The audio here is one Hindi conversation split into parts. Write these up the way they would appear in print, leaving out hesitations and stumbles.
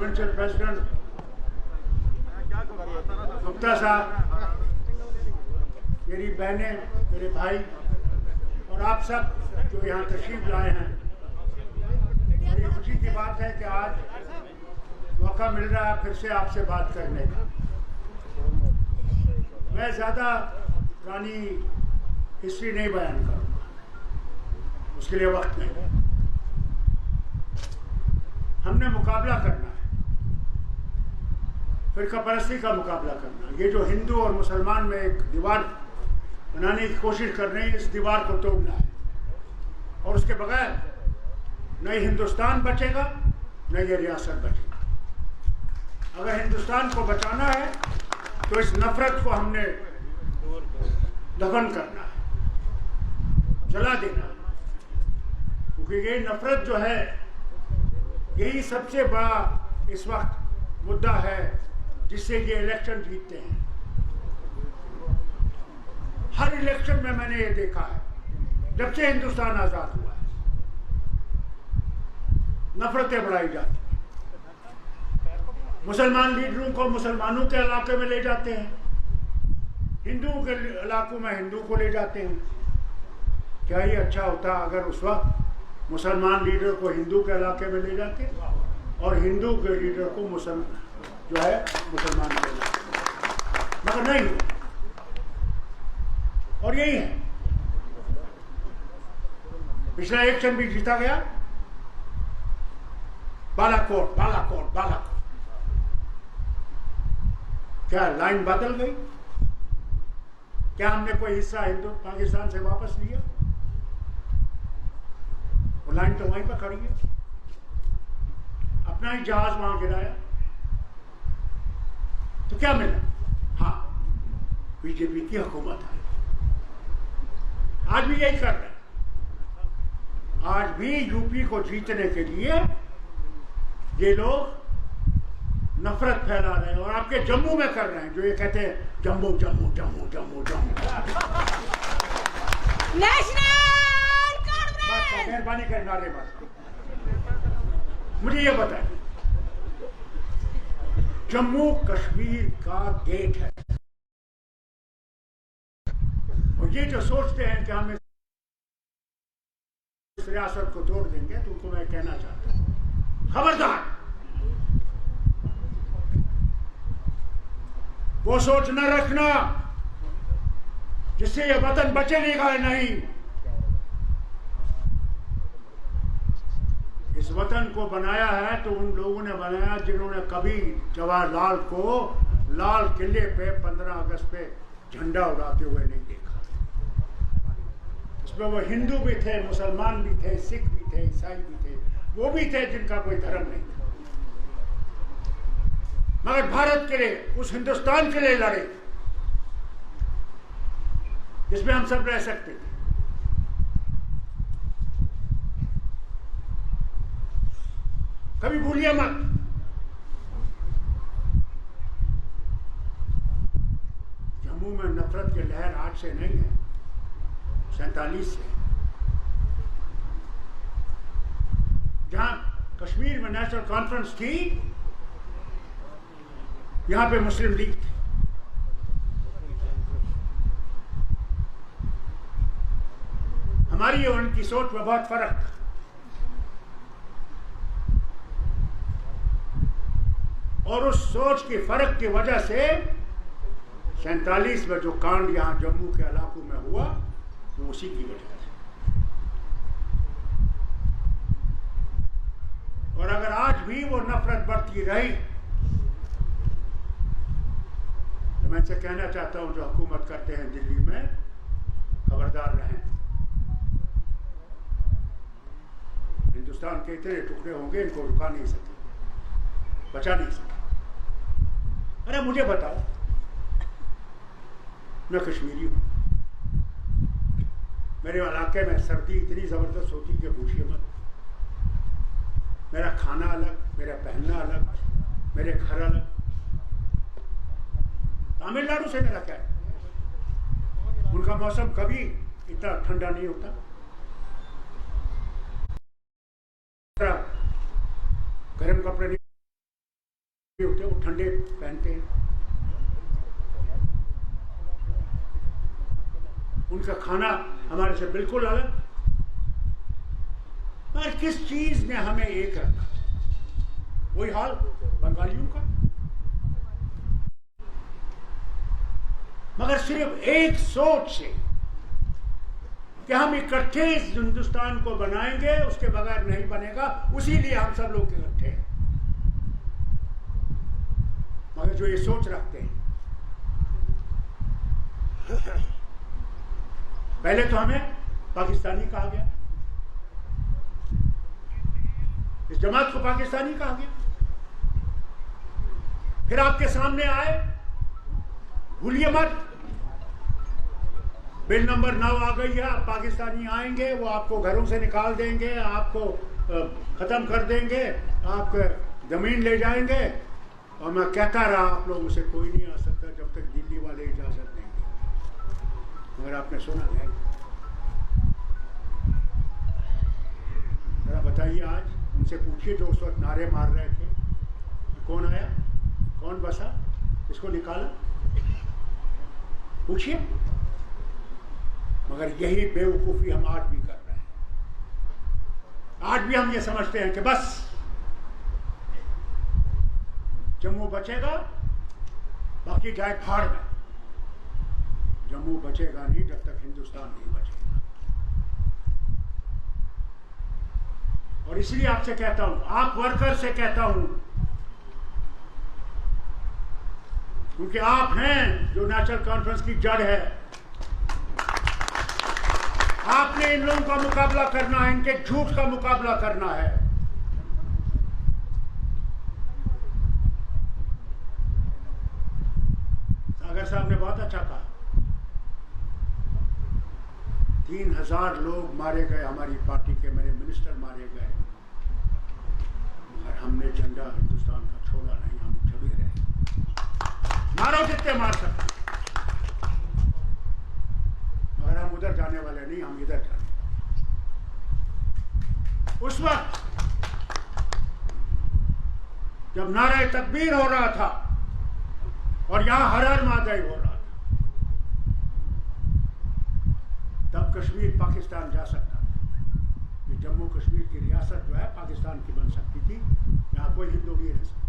प्रोविंशियल प्रेसिडेंट गुप्ता साहब, मेरी बहनें, मेरे भाई और आप सब जो यहाँ तशरीफ लाए हैं, बड़ी खुशी की बात है कि आज मौका मिल रहा है फिर से आपसे बात करने का। मैं ज़्यादा पुरानी हिस्ट्री नहीं बयान करूँगा, उसके लिए वक्त नहीं। हमने मुकाबला करना है, फिरका परस्ती का मुकाबला करना। ये जो हिंदू और मुसलमान में एक दीवार बनाने की कोशिश कर रहे हैं, इस दीवार को तोड़ना है। और उसके बगैर न हिंदुस्तान बचेगा, न ये रियासत बचेगी। अगर हिंदुस्तान को बचाना है तो इस नफरत को हमने दफन करना है, जला देना है। क्योंकि ये नफरत जो है, यही सबसे बड़ा इस वक्त मुद्दा है जिससे ये इलेक्शन जीतते हैं। हर इलेक्शन में मैंने ये देखा है, जब से हिंदुस्तान आजाद हुआ है, नफरतें बढ़ाई जाती हैं। मुसलमान लीडरों को मुसलमानों के इलाके में ले जाते हैं, हिंदुओं के इलाकों में हिंदू को ले जाते हैं। क्या ये अच्छा होता अगर उस वक्त मुसलमान लीडर को हिंदू के इलाके में ले जाते और हिंदू के लीडर को मुसलमान के इलाके, मगर नहीं। और यही है, पिछला इलेक्शन भी जीता गया। बालाकोट बालाकोट बालाकोट, क्या लाइन बदल गई? क्या हमने कोई हिस्सा हिंदू पाकिस्तान से वापस लिया? वो लाइन तो वहीं पर खड़ी है। अपना ही जहाज वहां गिराया तो क्या मिला? हाँ, बीजेपी की हुकूमत है। आज भी यही कर रहे हैं। आज भी यूपी को जीतने के लिए ये लोग नफरत फैला रहे हैं और आपके जम्मू में कर रहे हैं, जो ये कहते हैं जम्मू जम्मू जम्मू जम्मू जम्मू। नेशनल कांग्रेस, मेहरबानी कर नारे बस। मुझे ये बताएं, जम्मू कश्मीर का गेट है, और ये जो सोचते हैं कि हम इस रियासत को तोड़ देंगे, तो उनको मैं कहना चाहता हूं, खबरदार, वो सोच न रखना जिससे ये वतन बचेगा नहीं। इस वतन को बनाया है तो उन लोगों ने बनाया जिन्होंने कभी जवाहरलाल को लाल किले पे 15 अगस्त पे झंडा उड़ाते हुए नहीं देखा। उसमें वो हिंदू भी थे, मुसलमान भी थे, सिख भी थे, ईसाई भी थे, वो भी थे जिनका कोई धर्म नहीं था, मगर भारत के लिए, उस हिंदुस्तान के लिए लड़े जिसमें हम सब रह सकते थे। कभी भूलिए मत, जम्मू में नफरत की लहर आज से नहीं है, 47 से। जहां कश्मीर में नेशनल कॉन्फ्रेंस थी, यहां पे मुस्लिम लीग थी। हमारी और उनकी सोच में बहुत फर्क था। और उस सोच के फर्क की वजह से 47 में जो कांड यहां जम्मू के इलाकों में हुआ, वो उसी की वजह से। और अगर आज भी वो नफरत बढ़ती रही, तो मैं इनसे कहना चाहता हूं जो हुकूमत करते हैं दिल्ली में, खबरदार रहें। हिंदुस्तान के इतने टुकड़े होंगे, इनको रुका नहीं सकते, बचा नहीं सकते। अरे मुझे बताओ, मैं कश्मीरी हूं, मेरे इलाके में सर्दी इतनी जबरदस्त होती कि पूछिए मत। मेरा खाना अलग, मेरा पहनना अलग, मेरे घर अलग। तमिलनाडु से मेरा क्या है, उनका मौसम कभी इतना ठंडा नहीं होता, गर्म कपड़े नहीं सूट ठंडे पहनते हैं, उनका खाना हमारे से बिल्कुल अलग। मगर किस चीज ने हमें एक रखा? वही हाल बंगालियों का। मगर सिर्फ एक सोच से कि हम इकट्ठे इस हिंदुस्तान को बनाएंगे, उसके बगैर नहीं बनेगा, उसी लिए हम सब लोग इकट्ठे हैं। मगर जो ये सोच रखते हैं, पहले तो हमें पाकिस्तानी कहा गया, इस जमात को पाकिस्तानी कहा गया, फिर आपके सामने आए, भूलिए मत, बिल नंबर 9 आ गई है, अब पाकिस्तानी आएंगे, वो आपको घरों से निकाल देंगे, आपको खत्म कर देंगे, आप जमीन ले जाएंगे। और मैं कहता रहा आप लोगों से कोई नहीं आ सकता जब तक दिल्ली वाले इजाजत देंगे। मगर आपने सुना है, जरा बताइए, आज उनसे पूछिए जो उस वक्त नारे मार रहे थे, कौन आया, कौन बसा, किसको निकाला, पूछिए। मगर यही बेवकूफ़ी हम आज भी कर रहे हैं। आज भी हम ये समझते हैं कि बस जम्मू बचेगा, बाकी जाए भाड़ में। जम्मू बचेगा नहीं जब तक हिंदुस्तान नहीं बचेगा। और इसलिए आपसे कहता हूं, आप वर्कर से कहता हूं, क्योंकि आप हैं जो नेशनल कॉन्फ्रेंस की जड़ है। आपने इन लोगों का मुकाबला करना है, इनके झूठ का मुकाबला करना है। सागर साहब ने बहुत अच्छा कहा, 3000 लोग मारे गए हमारी पार्टी के, मेरे मिनिस्टर मारे गए, और हमने झंडा हिंदुस्तान का छोड़ा नहीं, हम छुड़े रहे। मारो जितने मार सकते, मगर हम उधर जाने वाले नहीं, हम इधर जाने। उस वक्त जब नारे तकबीर हो रहा था और यहां हर हर महादेव हो रहा था, तब कश्मीर पाकिस्तान जा सकता था। ये जम्मू कश्मीर की रियासत जो है पाकिस्तान की बन सकती थी, यहां कोई हिंदू नहीं रह सकता।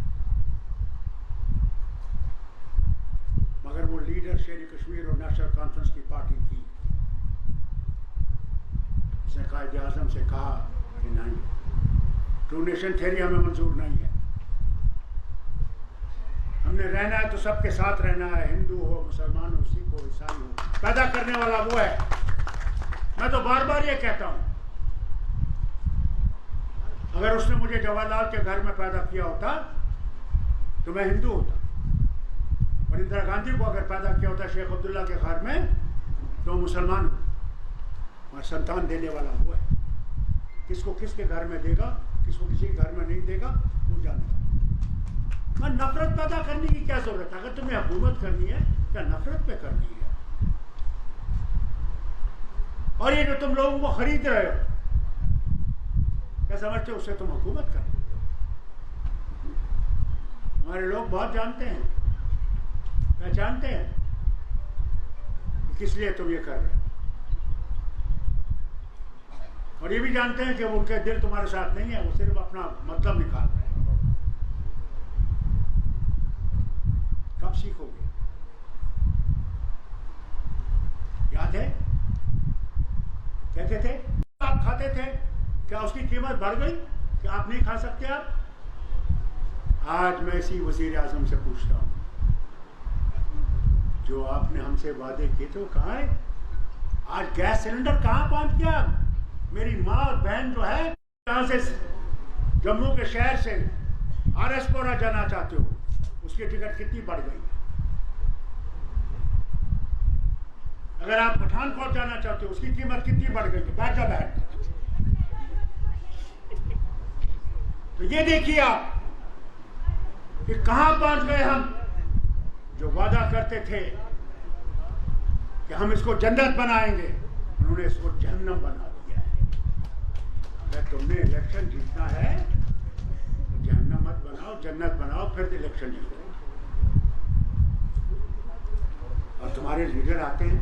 मगर वो लीडर शेर कश्मीर और नेशनल कॉन्फ्रेंस की पार्टी थी, उसने कायदे आज़म से कहा कि नहीं, टू नेशन थ्योरी हमें मंजूर नहीं है, हमने रहना है तो सबके साथ रहना है, हिंदू हो, मुसलमान हो, सिख हो, ईसाई हो। पैदा करने वाला वो है। मैं तो बार बार ये कहता हूं, अगर उसने मुझे जवाहरलाल के घर में पैदा किया होता तो मैं हिंदू होता, और इंदिरा गांधी को अगर पैदा किया होता शेख अब्दुल्ला के घर में तो मुसलमान हो। और संतान देने वाला वो है, किसको किसके घर में देगा, किसको किसी के घर में नहीं देगा, वो जानेगा। मैं नफरत पैदा करने की क्या जरूरत है? अगर तुम्हें हुकूमत करनी है, क्या नफरत पे करनी है? और ये जो तुम लोगों को खरीद रहे हो, क्या समझते हो उससे तुम हुकूमत कर? हमारे लोग बहुत जानते हैं, पहचानते हैं किस लिए तुम ये कर रहे हो, और ये भी जानते हैं कि उनके दिल तुम्हारे साथ नहीं है, वो सिर्फ अपना मतलब निकाल रहे हैं। कब सीखोगे? याद है कहते थे आप खाते थे, क्या उसकी कीमत बढ़ गई कि आप नहीं खा सकते? आप आज मैं इसी वज़ीर आज़म से पूछता हूँ, जो आपने हमसे वादे किए थे वो कहाँ है? आज गैस सिलेंडर कहाँ पहुँच गया? मेरी माँ और बहन जो है, यहाँ से जम्मू के शहर से आरएसपुरा जाना चाहते हो, उसकी टिकट कितनी बढ़ गई है? अगर आप पठानकोट जाना चाहते हो, उसकी कीमत कितनी बढ़ गई है? बैठ जा बैठ। तो ये देखिए आप कि कहां पहुंच गए हम। जो वादा करते थे कि हम इसको जन्नत बनाएंगे, उन्होंने इसको जहन्नम बना दिया है। अगर तुमने इलेक्शन जीतना है तो जहन्नम मत बनाओ, जन्नत बनाओ, फिर इलेक्शन जीतो। और तुम्हारे लीडर आते हैं,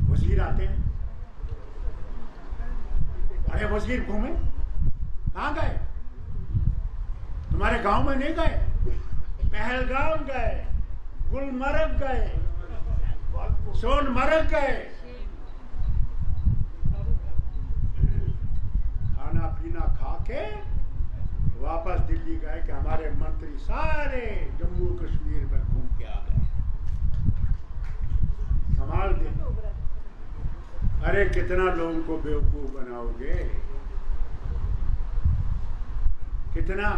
वजीर आते हैं, बड़े वजीर घूमे, कहाँ गए? तुम्हारे गांव में नहीं गए? पहलगाम गए, गुलमर्ग गए, सोनमर्ग गए, खाना पीना खा के वापस दिल्ली गए कि हमारे मंत्री सारे जम्मू कश्मीर में घूम के आ गए। कमाल दे। अरे कितना लोगों को बेवकूफ बनाओगे, कितना?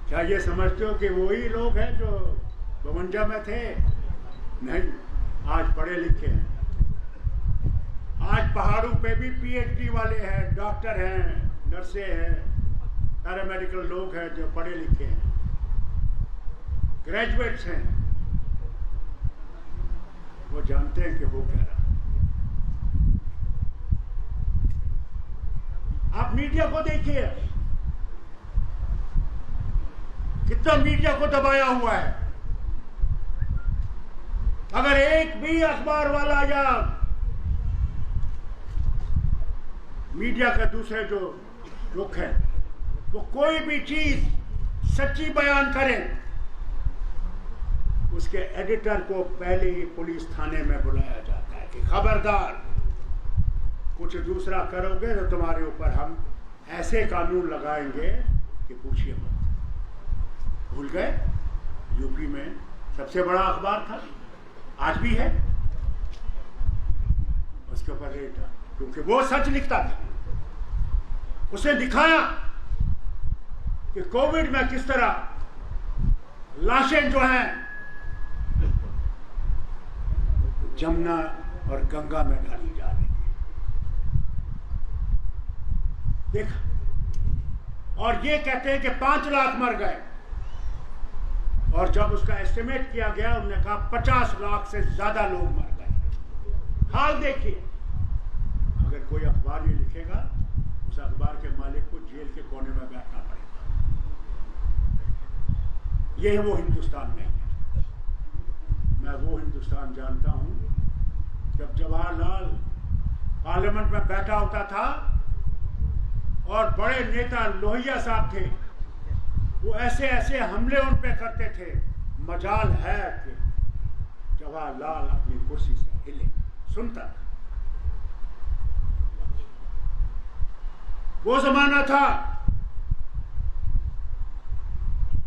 क्या ये समझते हो कि वही लोग हैं जो 52 में थे? नहीं, आज पढ़े लिखे हैं, आज पहाड़ों पे भी पीएचडी वाले हैं, डॉक्टर हैं, नर्सें हैं, पैरामेडिकल लोग हैं जो पढ़े लिखे हैं, ग्रेजुएट्स हैं। वो जानते हैं कि हो क्या रहा। आप मीडिया को देखिए, कितना मीडिया को दबाया हुआ है। अगर एक भी अखबार वाला या मीडिया का दूसरे जो रुख है वो कोई भी चीज सच्ची बयान करे, उसके एडिटर को पहले ही पुलिस थाने में बुलाया जाता है कि खबरदार, कुछ दूसरा करोगे तो तुम्हारे ऊपर हम ऐसे कानून लगाएंगे कि पूछिए मत। भूल गए? यूपी में सबसे बड़ा अखबार था, आज भी है, उसके ऊपर रेट था क्योंकि वो सच लिखता था। उसने दिखाया कि कोविड में किस तरह लाशें जो हैं जमुना और गंगा में डाली जा रही है। देखा, और ये कहते हैं कि 5 लाख मर गए, और जब उसका एस्टिमेट किया गया उन्होंने कहा 50 लाख से ज्यादा लोग मर गए। हाल देखिए, अगर कोई अखबार ये लिखेगा उस अखबार के मालिक को जेल के कोने में बैठना पड़ेगा। ये वो हिंदुस्तान नहीं है। मैं वो हिंदुस्तान जानता हूं जब जवाहरलाल पार्लियामेंट में बैठा होता था और बड़े नेता लोहिया साहब थे, वो ऐसे ऐसे हमले उन पे करते थे, मजाल है कि जवाहरलाल अपनी कुर्सी से हिले, सुनता था। वो जमाना था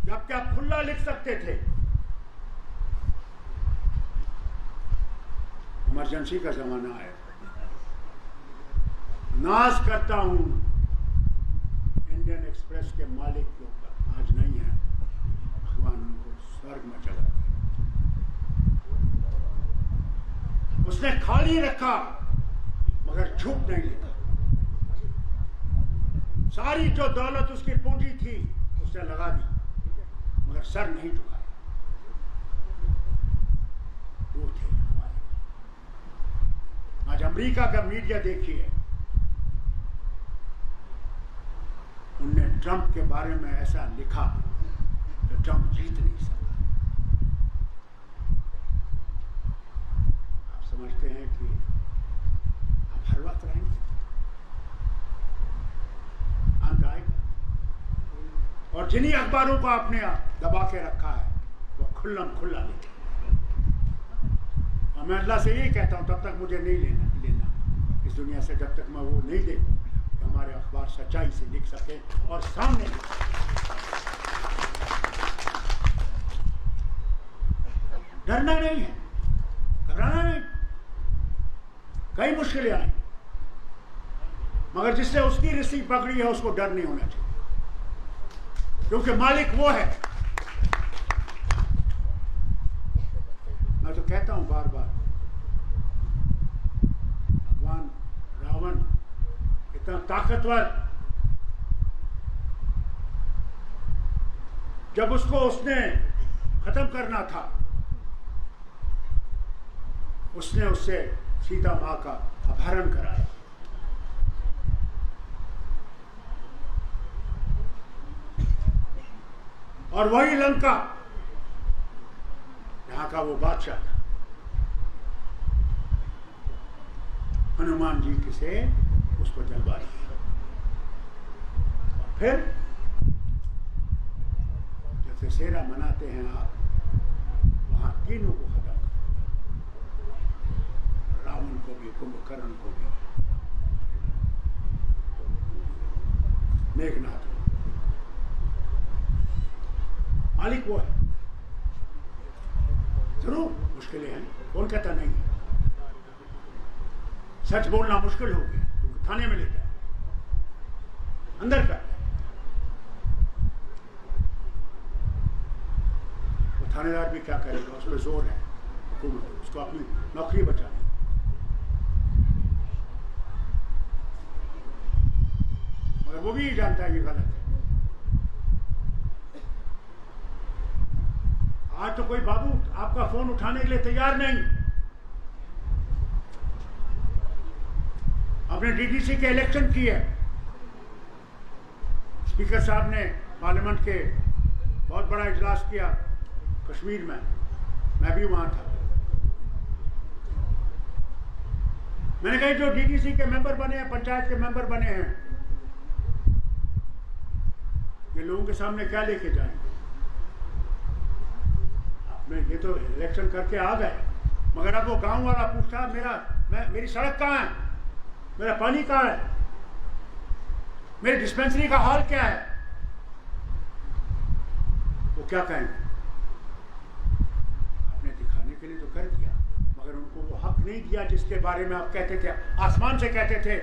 जब क्या खुला लिख सकते थे। इमरजेंसी का जमाना है। नाज करता हूं इंडियन एक्सप्रेस के मालिक के ऊपर, आज नहीं है, भगवान उनको स्वर्ग में चला गया। उसने खाली रखा मगर झूठ नहीं लिखा। सारी जो दौलत उसकी पूंजी थी उसने लगा दी मगर सर नहीं झुकाया। वो थे हमारे। आज अमेरिका का मीडिया देखिए, उनने ट्रंप के बारे में ऐसा लिखा तो ट्रंप जीत नहीं सका। आप समझते हैं कि आप हर वक्त रहेंगे? और जिन्हीं अखबारों को आपने दबा के रखा है वो खुल्लम खुल्ला लिखे। और मैं अल्लाह से यही कहता हूँ, तब तक मुझे नहीं लेना इस दुनिया से, जब तक मैं वो नहीं देखूँ कि हमारे अखबार सच्चाई से लिख सके और सामने लिख सके। डरना नहीं है, घबराना नहीं। कई मुश्किलें आई मगर जिसने उसकी रस्सी पकड़ी है उसको डर नहीं होना चाहिए, क्योंकि मालिक वो है। मैं तो कहता हूं बार बार, भगवान रावण इतना ताकतवर, जब उसने खत्म करना था, उसने उससे सीता मां का अपहरण कराया। और वही लंका यहाँ का वो बादशाह था। हनुमान जी से उसको जलवा दिया। और फिर जब दशहरा मनाते हैं आप, वहाँ तीनों को खत्म कर, रावण को भी, कुंभकर्ण को भी, मेघनाथ को। मालिक वो है। जरूर मुश्किलें हैं, कौन कहता नहीं है। सच बोलना मुश्किल हो गया, क्योंकि थाने में ले जाए, अंदर कर। वो थानेदार भी क्या करेगा, उस पर जोर है हुकूमत, उसको अपनी नौकरी बचानी। मगर वो भी जानता है ये गलत है। आज तो कोई बाबू आपका फोन उठाने के लिए तैयार नहीं। अपने डीडीसी के इलेक्शन किए, स्पीकर साहब ने पार्लियामेंट के बहुत बड़ा इजलास किया कश्मीर में, मैं भी वहां था। मैंने कहा जो डीडीसी के मेंबर बने हैं, पंचायत के मेंबर बने हैं, ये लोगों के सामने क्या लेके जाएंगे? ये तो इलेक्शन करके आ गए, मगर अब वो गांव वाला पूछता मेरी सड़क कहाँ है, मेरा पानी कहाँ है, मेरी डिस्पेंसरी का हाल क्या है? वो क्या कहेंगे? आपने दिखाने के लिए तो कर दिया, मगर उनको वो हक नहीं दिया जिसके बारे में आप कहते थे, आसमान से कहते थे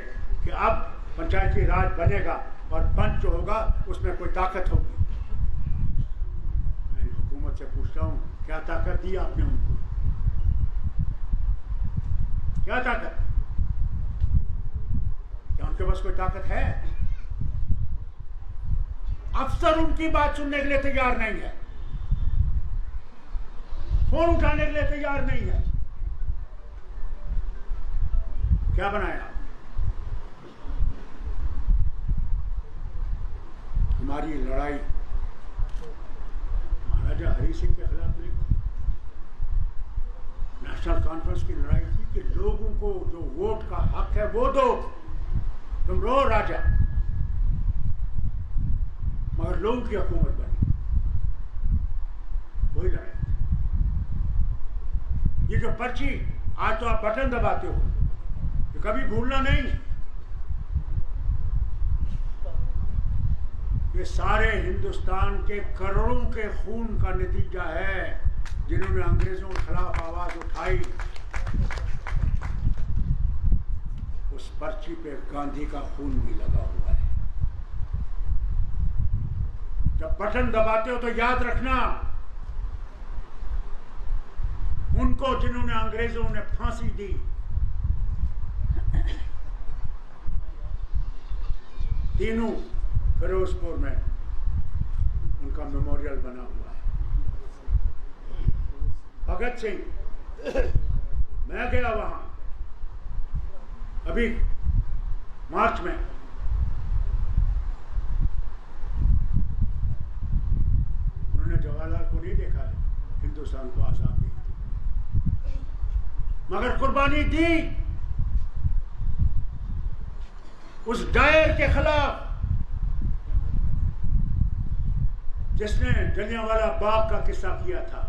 कि अब पंचायती राज बनेगा और पंच जो होगा उसमें कोई ताकत होगी। मैं हुकूमत से पूछता हूँ, क्या ताकत दी आपने उनको? क्या ताकत? क्या उनके पास कोई ताकत है? अफसर उनकी बात सुनने के लिए तैयार नहीं है, फोन उठाने के लिए तैयार नहीं है। क्या बनाया? हमारी लड़ाई महाराजा हरि सिंह के खिलाफ नहीं, नेशनल कॉन्फ्रेंस की लड़ाई थी कि लोगों को जो वोट का हक है वो दो। तुम रो राजा, मगर लोगों की हुकूमत बनी, वही लड़ाई। ये जो पर्ची आज तो आप बटन दबाते हो, ये कभी भूलना नहीं। ये सारे हिंदुस्तान के करोड़ों के खून का नतीजा है, जिन्होंने अंग्रेजों के खिलाफ आवाज उठाई। उस पर्ची पे गांधी का खून भी लगा हुआ है। जब बटन दबाते हो तो याद रखना, उनको जिन्होंने अंग्रेजों ने फांसी दी, तीनों फिरोजपुर में उनका मेमोरियल बना हुआ है। भगत सिंह, मैं गया वहां अभी मार्च में, उन्होंने जवाहरलाल को नहीं देखा हिंदुस्तान को आजादी, मगर कुर्बानी दी उस डायर के खिलाफ जिसने जलियांवाला बाग का किस्सा किया था।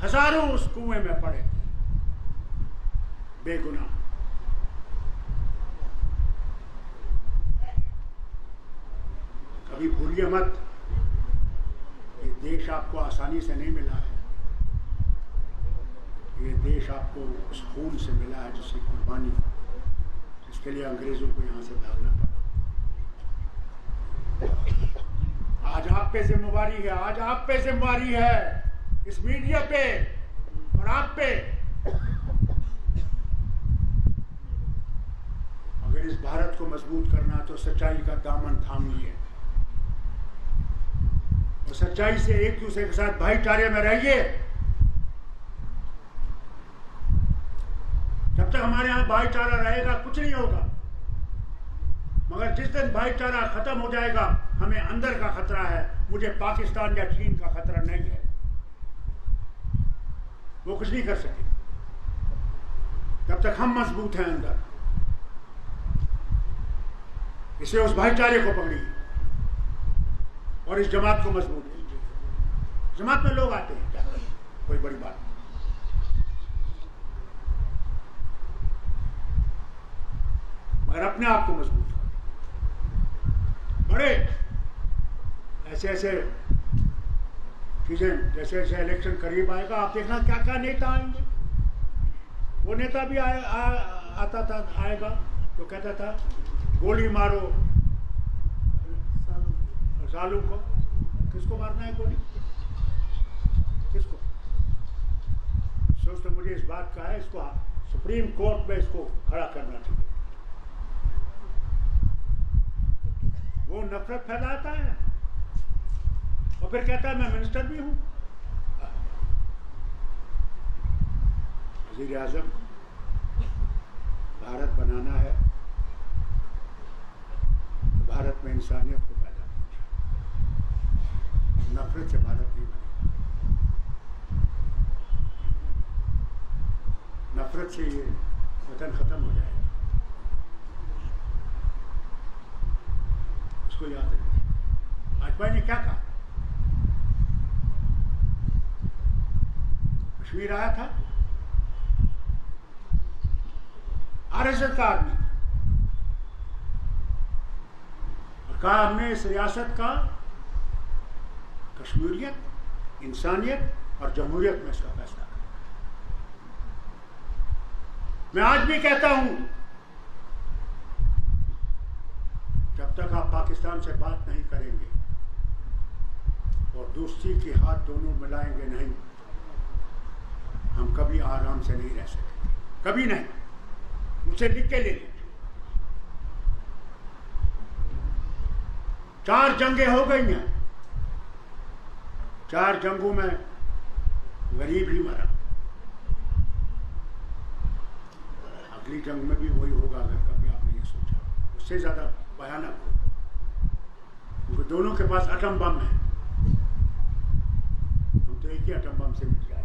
हजारों उस कुएं में पड़े थे बेगुनाह। कभी भूलिए मत, ये देश आपको आसानी से नहीं मिला है। ये देश आपको उस खून से मिला है, जिसकी कुर्बानी, जिसके लिए अंग्रेजों को यहां से भागना पड़ा। आज आप पे जिम्मेवारी है, आज आप पे जिम्मेवारी है, इस मीडिया पे और आप पे। अगर इस भारत को मजबूत करना तो सच्चाई का दामन थाम लिए, और सच्चाई से एक दूसरे के साथ भाईचारे में रहिए। जब तक हमारे यहाँ भाईचारा रहेगा कुछ नहीं होगा, मगर जिस दिन भाईचारा खत्म हो जाएगा, हमें अंदर का खतरा है। मुझे पाकिस्तान या चीन का खतरा नहीं है। वो कुछ नहीं कर सके जब तक हम मजबूत हैं अंदर। इसलिए उस भाईचारे को पकड़िए और इस जमात को मजबूत कीजिए। जमात में लोग आते हैं, क्या करें, कोई बड़ी बात नहीं। मगर अपने आप को मजबूत करें। बड़े ऐसे ऐसे चीजें, जैसे जैसे इलेक्शन करीब आएगा आप देखना क्या क्या नेता आएंगे। वो नेता भी आता था, आएगा तो कहता था गोली मारो सालू को। किसको मारना है गोली, किसको? सोच तो मुझे इस बात का है, इसको सुप्रीम कोर्ट में इसको खड़ा करना चाहिए। वो नफरत फैलाता है और फिर कहता है मैं मिनिस्टर भी हूं। वज़ीर आज़म, भारत बनाना है तो भारत में इंसानियत को पैदा कीजिए। नफरत से भारत नहीं बनेगा। नफरत से ये वतन खत्म हो जाएगा। उसको याद रखिए। वाजपेयी ने क्या कहा? कश्मीर आया था, आरएसएस का आदमी, और कहा हमने इस रियासत का कश्मीरियत, इंसानियत और जमहूरियत में इसका फैसला किया। मैं आज भी कहता हूं, जब तक आप पाकिस्तान से बात नहीं करेंगे और दोस्ती के हाथ दोनों मिलाएंगे नहीं, हम कभी आराम से नहीं रह सकते, कभी नहीं। मुझसे लिख के ले लीजिए। 4 जंगें हो गई हैं, 4 जंगों में गरीब ही मरा। अगली जंग में भी वही होगा अगर कभी आपने ये सोचा। उससे ज्यादा भयानक हो, क्योंकि दोनों के पास एटम बम है। हम तो एक ही एटम बम से मिल जाए।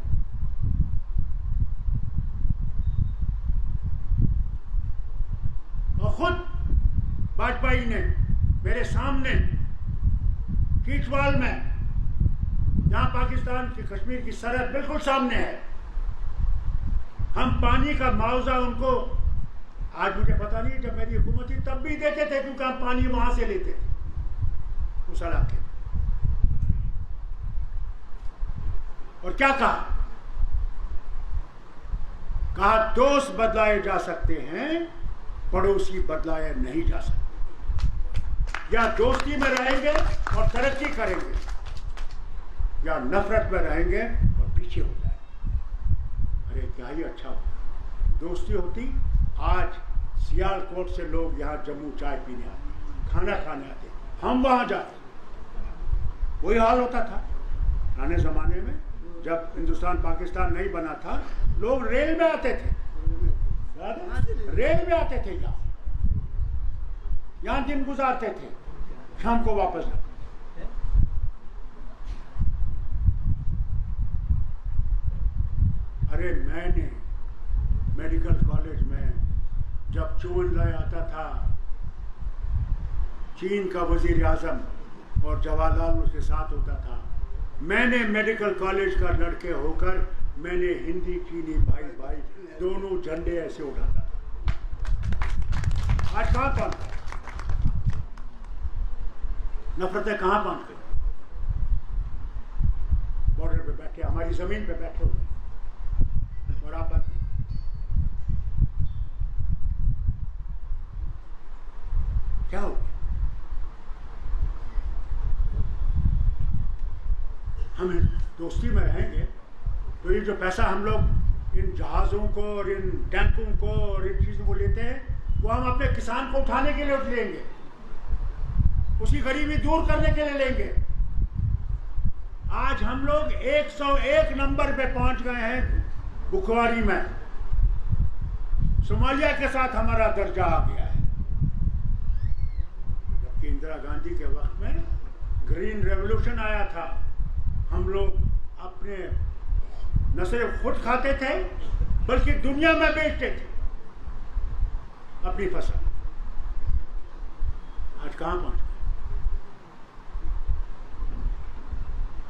और खुद वाजपेयी ने मेरे सामने कीचवाल में, जहां पाकिस्तान की कश्मीर की सरहद बिल्कुल सामने है, हम पानी का मुआवजा उनको, आज मुझे पता नहीं, जब मेरी हुकूमत थी तब भी देते थे, क्योंकि हम पानी वहां से लेते थे उस इलाके। और क्या कहा दोस्त बदलाए जा सकते हैं, पड़ोसी बदलाए नहीं जा सकते। या दोस्ती में रहेंगे और तरक्की करेंगे, या नफरत में रहेंगे और पीछे हो जाएंगे। अरे क्या ही अच्छा होता, दोस्ती होती। आज सियालकोट से लोग यहाँ जम्मू चाय पीने आते, खाना खाने आते, हम वहाँ जाते। वही हाल होता था पुराने ज़माने में, जब हिंदुस्तान पाकिस्तान नहीं बना था। लोग रेल में आते थे, रेल में आते थे, यहाँ दिन गुजारते थे, शाम को वापस जाते। अरे मैंने मेडिकल कॉलेज में जब चू एन लाई आता था, चीन का वजीर आजम और जवाहरलाल उसके साथ होता था, मैंने मेडिकल कॉलेज का लड़के होकर मैंने हिंदी चीनी भाई भाई दोनों झंडे ऐसे उठाता था। आज कहाँ पहुंच गए? नफरतें कहाँ पहुंच गई? बॉर्डर पे बैठे, हमारी जमीन पे बैठे हुए, और आप बात नहीं। क्या हो गया? हम दोस्ती में रहेंगे तो ये जो पैसा हम लोग इन जहाज़ों को और इन टैंकों को और इन चीज़ों को लेते हैं, वो हम अपने किसान को उठाने के लिए लेंगे, उसकी गरीबी दूर करने के लिए लेंगे। आज हम लोग 101 नंबर पे पहुंच गए हैं बुखवारी में। सोमालिया के साथ हमारा दर्जा आ गया है, जबकि इंदिरा गांधी के वक्त में ग्रीन रेवोल्यूशन आया था। हम लोग अपने न सिर्फ खुद खाते थे बल्कि दुनिया में बेचते थे अपनी फसल। आज कहां पहुंच गए?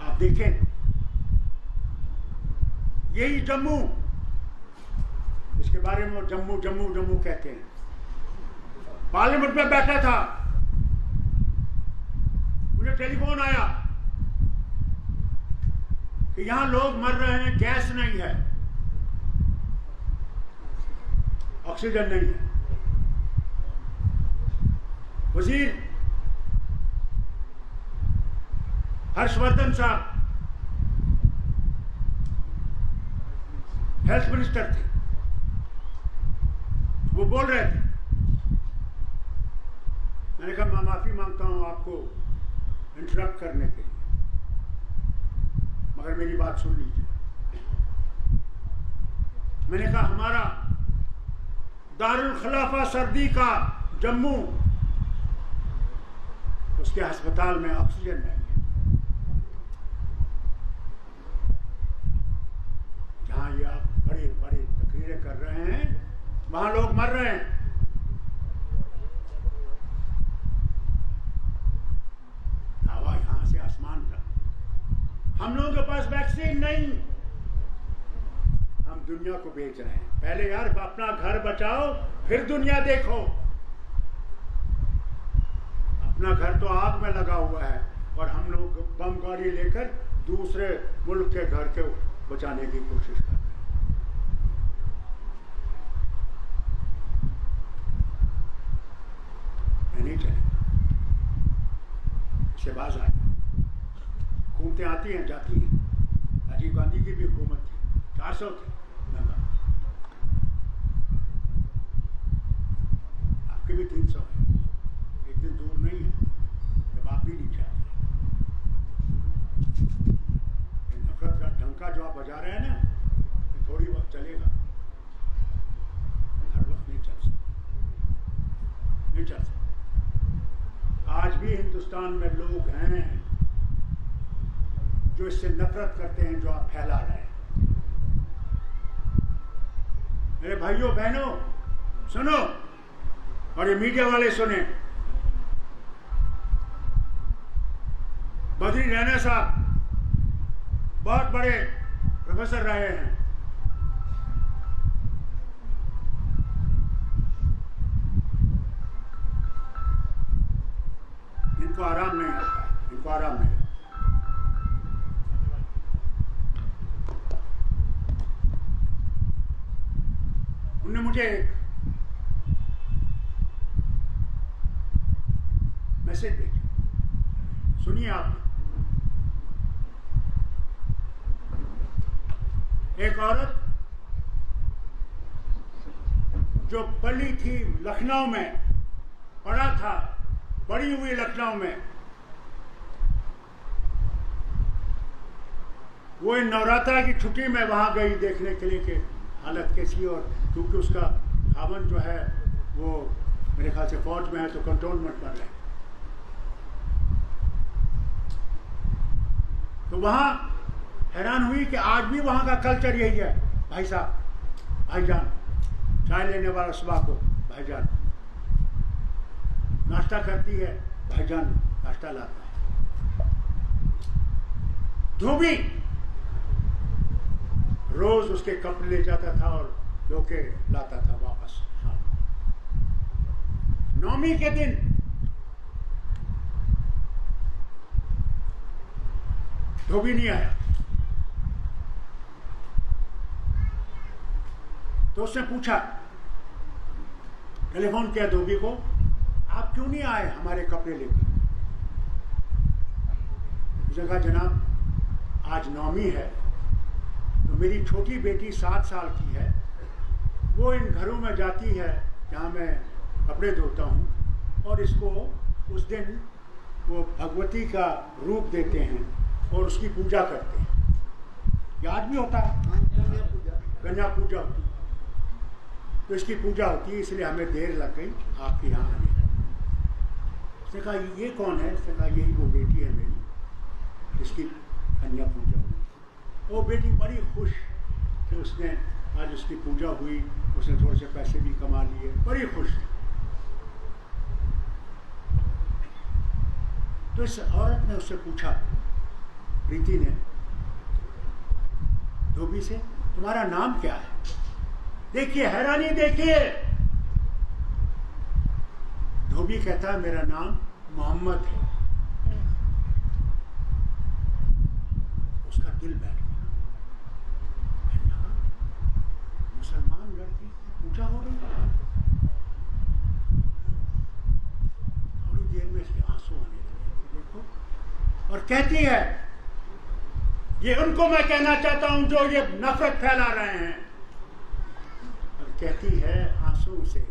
आप देखें, यही जम्मू, इसके बारे में वो जम्मू जम्मू जम्मू कहते हैं, पार्लियामेंट में बैठा था, मुझे टेलीफोन आया कि यहां लोग मर रहे हैं, गैस नहीं है, ऑक्सीजन नहीं है। वजीर हर्षवर्धन साहब हेल्थ मिनिस्टर थे, वो बोल रहे थे। मैंने कहा मैं माफी मांगता हूं आपको इंटरप्ट करने के लिए, मगर मेरी बात सुन लीजिए। मैंने कहा हमारा दारुल खिलाफा सर्दी का जम्मू, उसके अस्पताल में ऑक्सीजन नहीं है। जहां ये आप बड़े बड़े तकरीरें कर रहे हैं, वहां लोग मर रहे हैं। हवा यहां से आसमान तक। हम लोगों के पास वैक्सीन नहीं, हम दुनिया को बेच रहे हैं। पहले यार अपना घर बचाओ, फिर दुनिया देखो। अपना घर तो आग में लगा हुआ है और हम लोग बम गाड़ी लेकर दूसरे मुल्क के घर को बचाने की कोशिश कर रहे हैं। नहीं चलेगा, इससे बाज आए। हुकूमतें आती हैं जाती हैं। राजीव गांधी की भी हुकूमत थी, 400 थे मेंबर, आपके भी 300 है। एक दिन दूर नहीं है जब आप भी नीचे आए। नफरत का डंका जो आप बजा रहे हैं ना, ये थोड़ी वक्त चलेगा, हर वक्त नहीं चल सकता, नहीं चल सकता। आज भी हिंदुस्तान में लोग हैं जो इससे नफरत करते हैं जो आप फैला रहे हैं। मेरे भाइयों बहनों सुनो, और ये मीडिया वाले सुने। बद्री रैना साहब बहुत बड़े प्रोफेसर रहे हैं, इनको आराम नहीं आता, इनको आराम नहीं आता। उन्होंने मुझे एक मैसेज भेजा, सुनिए आप। एक औरत जो पली थी लखनऊ में, पढ़ा था, बड़ी हुई लखनऊ में, वो इन नवरात्रा की छुट्टी में वहां गई देखने के लिए कि हालत कैसी। और क्योंकि उसका खावन जो है वो मेरे ख्याल से फौज में है, तो कंटोनमेंट पर है, तो वहां हैरान हुई कि आज भी वहां का कल्चर यही है। भाई साहब, भाईजान, चाय लेने वाला सुबह को भाईजान, नाश्ता करती है भाईजान, नाश्ता लाता है। धोबी रोज उसके कपड़े ले जाता था और धोके लाता था वापस शाम को। नौमी के दिन धोबी नहीं आया, तो उसने पूछा, टेलीफोन किया धोबी को, आप क्यों नहीं आए हमारे कपड़े लेकर? उसने कहा जनाब आज नौमी है, तो मेरी छोटी बेटी 7 साल की है, वो इन घरों में जाती है जहाँ मैं कपड़े धोता हूँ, और इसको उस दिन वो भगवती का रूप देते हैं और उसकी पूजा करते हैं। ये आज भी होता है, गंजा पूजा होती है, तो इसकी पूजा होती है, इसलिए हमें देर लग गई आपके यहाँ आने में। उसने कहा ये कौन है? उसने कहा यही वो बेटी है मेरी, इसकी कन्या पूजा हुई। वो बेटी बड़ी खुश कि उसने आज उसकी पूजा हुई, उसने थोड़े से पैसे भी कमा लिए, बड़ी खुश थी। तो इस औरत ने उससे पूछा, प्रीति ने धोबी से, तुम्हारा नाम क्या है? देखिए हैरानी, देखिए। धोबी कहता है मेरा नाम मोहम्मद है। उसका दिल बैठ गया, मुसलमान लड़की पूजा हो रही है। थोड़ी देर में इसके आंसू आने लगे, देखो, और कहती है, ये उनको मैं कहना चाहता हूं जो ये नफरत फैला रहे हैं। और कहती है आंसू से,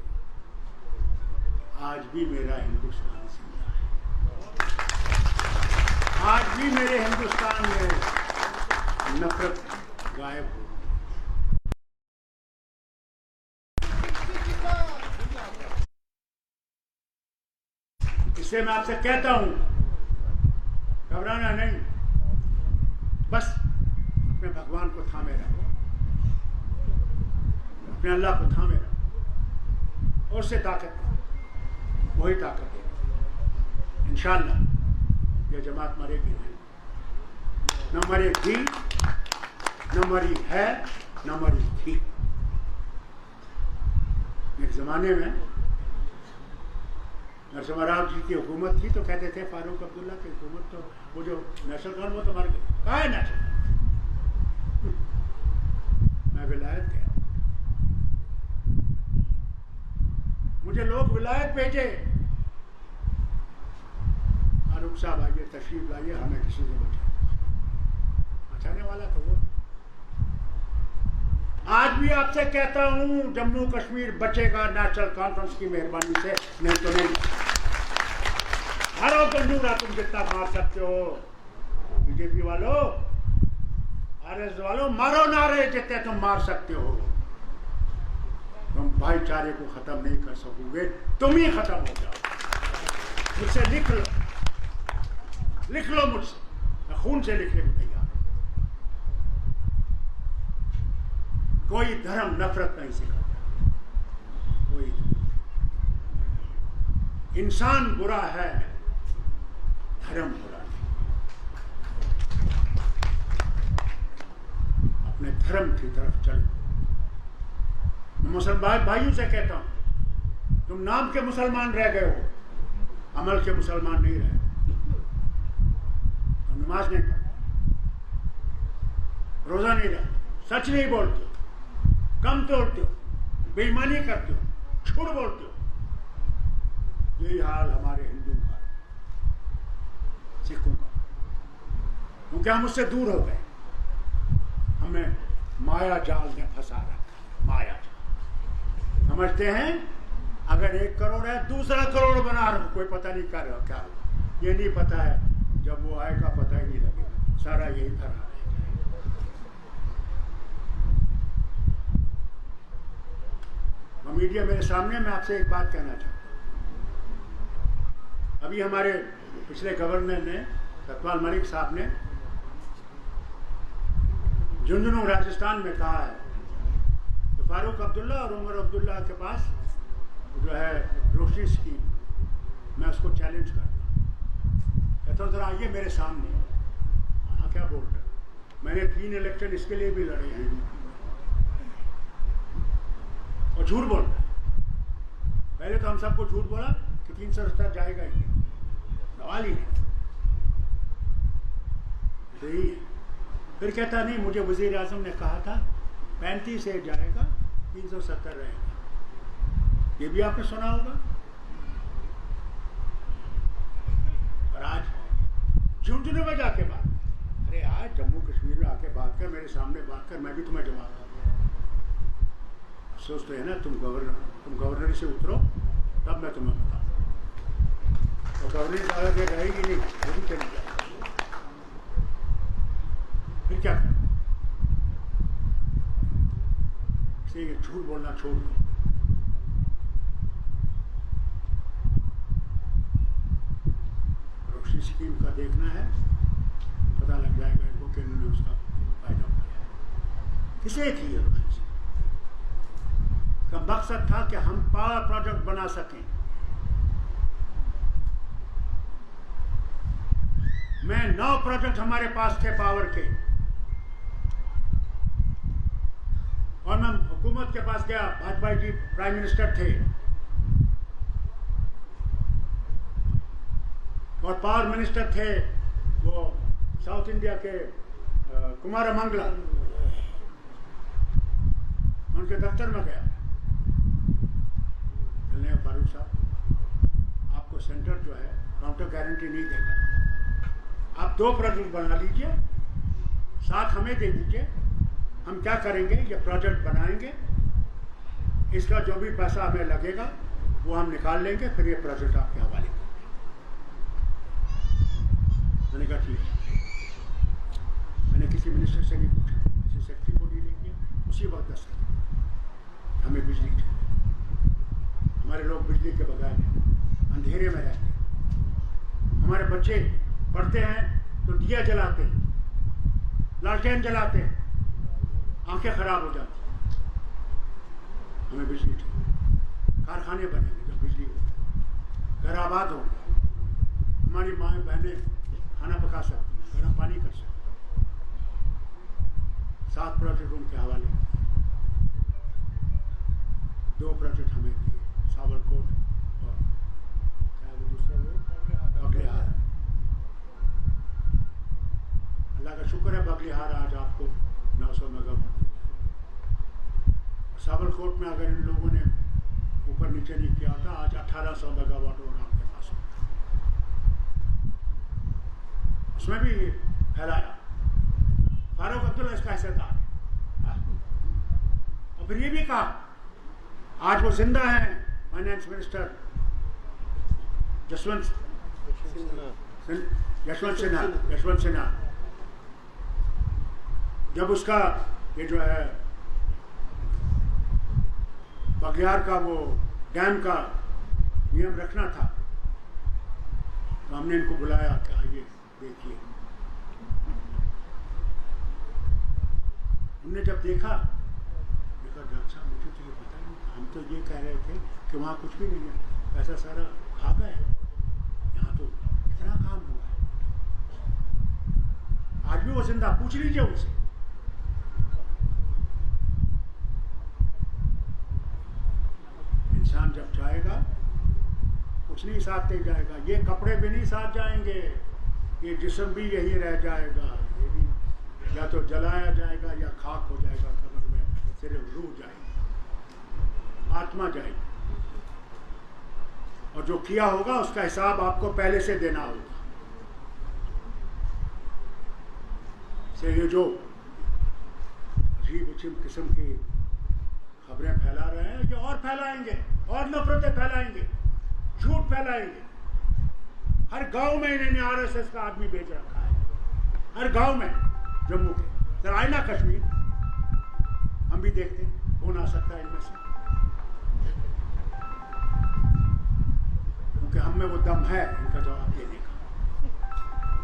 आज भी मेरा हिंदुस्तान जिंदा है, आज भी मेरे हिंदुस्तान में नफरत गायब हो। इससे मैं आपसे कहता हूं, घबराना नहीं, बस अपने भगवान को थामे रखो, अपने अल्लाह को थामे रखो, और उससे ताकत, वही ताकत है। इंशाअल्लाह ये जमात मरेगी नहीं, न मरेगी, न मरी है, न मरी थी। एक ज़माने में नरसिम्हा राव जी की हुकूमत थी, तो कहते थे फारूक अब्दुल्ला की हुकूमत, तो वो जो नेशनल कौन, वो तो मर गए। कहाँ है नेशनल? मैं विलायत गया, मुझे लोग विलायत भेजे, फारूक साहब आइए, तशरीफ लाइए, हमें किसी से बचाने वाला तो वो। आज भी आपसे कहता हूं, जम्मू कश्मीर बचेगा नेशनल कॉन्फ्रेंस की मेहरबानी से, नहीं तो नहीं। मारो बंदूक, तुम जितना मार सकते हो। बीजेपी वालों, आरएस वालों, मारो नारे जितने तुम मार सकते हो। तुम भाईचारे को खत्म नहीं कर सकोगे, तुम ही खत्म हो जाओ। मुझसे लिख लो, लिख लो मुझसे, मैं खून से लिखने को तैयार हूं। कोई धर्म नफरत नहीं सिखाता, कोई इंसान बुरा है, धर्म बुरा नहीं। अपने धर्म की तरफ चलो। मैं मुसलमान भाइयों से कहता हूं, तुम नाम के मुसलमान रह गए हो, अमल के मुसलमान नहीं रहे। तुम नमाज नहीं पढ़ते, रोजा नहीं रखते, सच नहीं बोलते, कम तोड़ते हो, बेईमानी करते हो, झूठ बोलते हो। यही हाल हमारे हिंदुओं का, सिखों का, क्योंकि हम उससे दूर हो गए। हमें माया जाल ने फंसा रखा। माया जाल समझते हैं, अगर 1 करोड़ है, दूसरा करोड़ बना रहा हूं, कोई पता नहीं कर रहा क्या होगा। ये नहीं पता है, जब वो आएगा पता ही नहीं लगेगा, सारा यही तरह है। मीडिया मेरे सामने, मैं आपसे एक बात कहना चाहता हूं। अभी हमारे पिछले गवर्नर ने, सतपाल मलिक साहब ने, झुंझुनू राजस्थान में कहा है तो फारूक अब्दुल्ला और उमर अब्दुल्ला के पास जो है रोशनी स्कीम, मैं उसको चैलेंज करता हूँ। कहता हूँ जरा आइए मेरे सामने। हाँ क्या बोल रहे हो? मैंने 3 इलेक्शन इसके लिए भी लड़े हैं, और झूठ बोल रहा है। पहले तो हम सबको झूठ बोला कि 370 जाएगा ही नहीं, सवाल ही नहीं। सही है। फिर कहता नहीं, मुझे वजीर आजम ने कहा था 35 से जाएगा, 370 रहेगा। ये भी आपने सुना होगा। और आज झुंझुनू में जाके बात, अरे आज जम्मू कश्मीर में आके बात कर, मेरे सामने बात कर, मैं भी तुम्हें जवाब दूंगा। अफसोस तो है ना, तुम गवर्नरी से उतरो, तब मैं तुम्हें बताऊँ। और गवर्नरी साहब ये रहेगी नहीं, वो भी चली जाएगी। फिर क्या करें? इसलिए झूठ बोलना छोड़ दो। रोशनी स्कीम का देखना है, पता लग जाएगा इनको कि इन्होंने उसका फायदा उठाया। किसे थी ये रोशनी का मकसद था कि हम पावर प्रोजेक्ट बना सकें। मैं 9 प्रोजेक्ट हमारे पास थे पावर के, और मैं हुकूमत के पास गया। वाजपेयी जी प्राइम मिनिस्टर थे और पावर मिनिस्टर थे वो साउथ इंडिया के कुमारमंगला। उनके दफ्तर में गया, फारूक साहब आपको सेंटर जो है काउंटर गारंटी नहीं देगा, आप 2 प्रोजेक्ट बना लीजिए, साथ हमें दे दीजिए, हम क्या करेंगे ये प्रोजेक्ट बनाएंगे, इसका जो भी पैसा हमें लगेगा वो हम निकाल लेंगे, फिर ये प्रोजेक्ट आपके हवाले करेंगे। मैंने कहा ठीक है। मैंने किसी मिनिस्टर से नहीं पूछा, किसी सेक्रेटरी को नहीं ले गया, उसी वक्त दस्तखत। हमें बिजली चाहिए, हमारे लोग बिजली के बगैर अंधेरे में रहते हैं, हमारे बच्चे पढ़ते हैं तो दिया जलाते हैं, लालटेन जलाते हैं, आंखें खराब हो जाती हैं। हमें बिजली चाहिए, कारखाने बनेंगे जब बिजली होगी, घर आबाद होंगे, हमारी माएँ बहनें खाना पका सकती हैं, गर्म पानी कर सकती हैं। 7 प्रोजेक्ट उनके हवाले, 2 प्रोजेक्ट हमें दिए, सावरकोट और क्या वो दूसरा वो बगलिहार। अल्लाह का शुक्र है बगलिहार आज आपको 900 मेगावाट। सावरकोट में अगर इन लोगों ने ऊपर नीचे नहीं किया था, आज 1800 मेगावाट और आपके पास उसमें भी फैलाया। फारूक अब्दुल्ला इसका हिस्सेदार है। और फिर ये भी कहा, आज वो जिंदा हैं फाइनेंस मिनिस्टर यशवंत सिन्हा। जब उसका ये जो है बगलिहार का वो डैम का नियम रखना था, तो हमने इनको बुलाया कि आइए देखिए। उनने जब देखा डॉक्टर साहब मुझे तो ये पता नहीं था, हम तो ये कह रहे थे कि वहाँ कुछ भी नहीं है, पैसा सारा खा गए, यहाँ तो इतना काम हुआ है। आज भी वो जिंदा, पूछ लीजिए उनसे। इंसान जब जाएगा कुछ नहीं साथ ले जाएगा, ये कपड़े भी नहीं साथ जाएंगे, ये जिस्म भी यही रह जाएगा, ये भी या तो जलाया जाएगा या खाक हो जाएगा कब्र में, सिर्फ रूह जाएगी, आत्मा जाएगी। और जो किया होगा उसका हिसाब आपको पहले से देना होगा। से ये जो अजीब अजीब किस्म की खबरें फैला रहे हैं, ये और फैलाएंगे, और नफरतें फैलाएंगे, झूठ फैलाएंगे। हर गांव में इन्होंने आरएसएस का आदमी भेज रखा है, हर गांव में। जम्मू के जरा आए ना कश्मीर, हम भी देखते हैं कौन आ सकता है इनमें से, क्योंकि हम में वो दम है इनका जवाब देने का।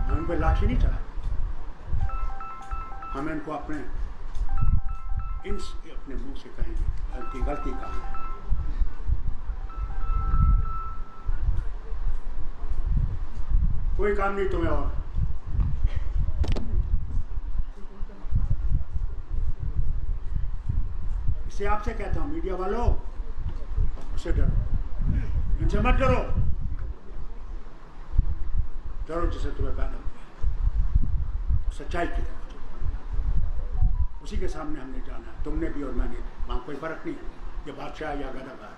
हम इन पर लाठी नहीं चलाते, हम इनको अपने मुंह से कहेंगे गलती कहाँ है। कोई काम नहीं तुम्हें और। इससे आपसे कहता हूं मीडिया वालों, उससे डरो, इनसे मत डरो, डरो जिसे तुम्हें पैदा किया, सच्चाई की तरफ उसी के सामने हमने जाना है। तुमने भी और मैंने, वहां कोई फर्क नहीं है, ये बादशाह या गदागार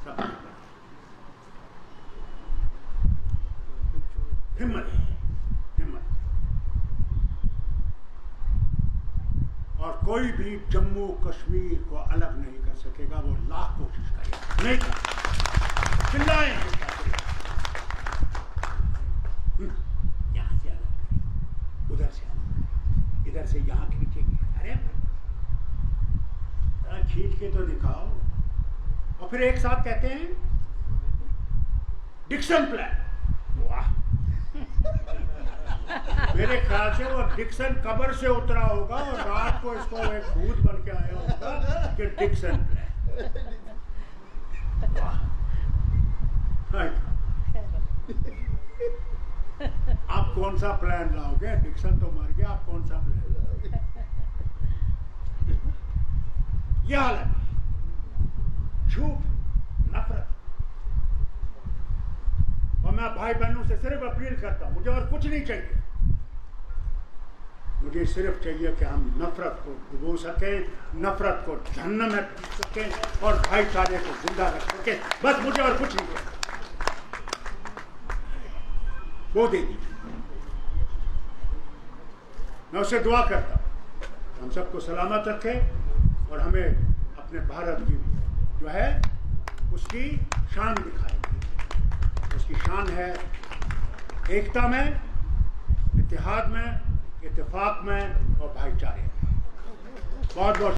सब हिम्मत हिम्मत। और कोई भी जम्मू कश्मीर को अलग नहीं कर सकेगा, वो लाख कोशिश करेगा, नहीं कर चिल्लाएं, यहां से अलग, उधर से अलग, इधर से यहां खींचेंगे। अरे खींच के तो दिखाओ। और फिर एक साथ कहते हैं डिक्सन प्लान। वाह मेरे ख्याल से वो डिक्सन कब्र से उतरा होगा और रात को इसको एक भूत बन के आया होगा कि डिक्सन आप कौन सा प्लान लाओगे? डिक्सन तो मर गया, आप कौन सा प्लान लाओगे? यह हाल है, झूठ, नफरत। और मैं भाई बहनों से सिर्फ अपील करता हूं, मुझे और कुछ नहीं चाहिए। मुझे सिर्फ चाहिए कि हम नफरत को डुबो सकें, नफरत को जहन्नम में फेंक सकें और भाईचारे को जिंदा रख सकें। बस मुझे और कुछ नहीं चाहिए। वो दे दीजिए। मैं उससे दुआ करता हूं हम सबको सलामत रखे और हमें अपने भारत की जो है उसकी शान दिखाएगी। उसकी शान है एकता में, इत्तेहाद में, इत्तेफाक में और भाईचारे में। बहुत बहुत